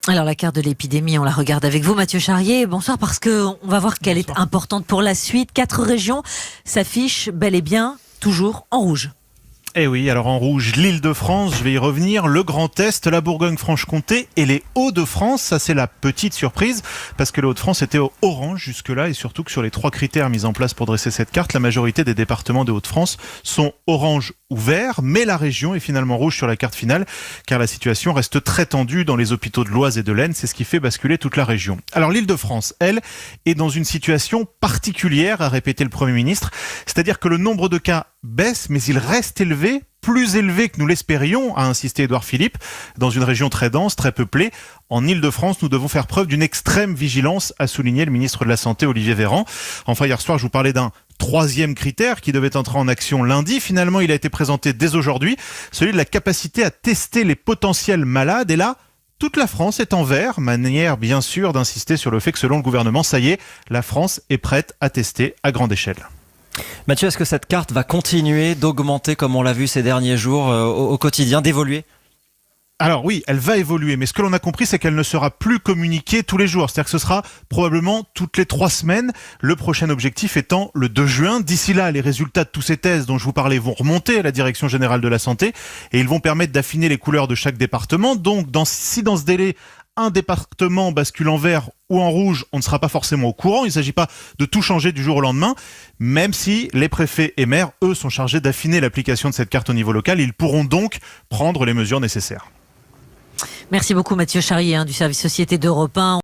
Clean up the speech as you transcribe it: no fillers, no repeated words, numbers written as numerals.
Alors la carte de l'épidémie, on la regarde avec vous Mathieu Charrier. Bonsoir, parce qu'on va voir qu'elle est importante pour la suite. 4 régions s'affichent bel et bien toujours en rouge. Eh oui, alors en rouge, l'Île-de-France, je vais y revenir, le Grand Est, la Bourgogne-Franche-Comté et les Hauts-de-France. Ça, c'est la petite surprise, parce que les Hauts-de-France étaient au orange jusque-là, et surtout que sur les 3 critères mis en place pour dresser cette carte, la majorité des départements des Hauts-de-France sont orange ou vert, mais la région est finalement rouge sur la carte finale, car la situation reste très tendue dans les hôpitaux de l'Oise et de l'Aisne. C'est ce qui fait basculer toute la région. Alors l'Île-de-France, elle, est dans une situation particulière, a répété le Premier ministre, c'est-à-dire que le nombre de cas baisse, mais il reste élevé, plus élevé que nous l'espérions, a insisté Édouard Philippe, dans une région très dense, très peuplée. En Île-de-France, nous devons faire preuve d'une extrême vigilance, a souligné le ministre de la Santé, Olivier Véran. Enfin, hier soir, je vous parlais d'un 3e critère qui devait entrer en action lundi. Finalement, il a été présenté dès aujourd'hui, celui de la capacité à tester les potentiels malades. Et là, toute la France est en vert, manière bien sûr d'insister sur le fait que selon le gouvernement, ça y est, la France est prête à tester à grande échelle. Mathieu, est-ce que cette carte va continuer d'augmenter, comme on l'a vu ces derniers jours, au quotidien, d'évoluer ? Alors oui, elle va évoluer, mais ce que l'on a compris, c'est qu'elle ne sera plus communiquée tous les jours. C'est-à-dire que ce sera probablement toutes les 3 semaines, le prochain objectif étant le 2 juin. D'ici là, les résultats de tous ces tests dont je vous parlais vont remonter à la Direction Générale de la Santé et ils vont permettre d'affiner les couleurs de chaque département. Donc, si dans ce délai, un département bascule en vert ou en rouge, on ne sera pas forcément au courant. Il ne s'agit pas de tout changer du jour au lendemain, même si les préfets et maires, eux, sont chargés d'affiner l'application de cette carte au niveau local. Ils pourront donc prendre les mesures nécessaires. Merci beaucoup Mathieu Charrier du service Société d'Europe 1.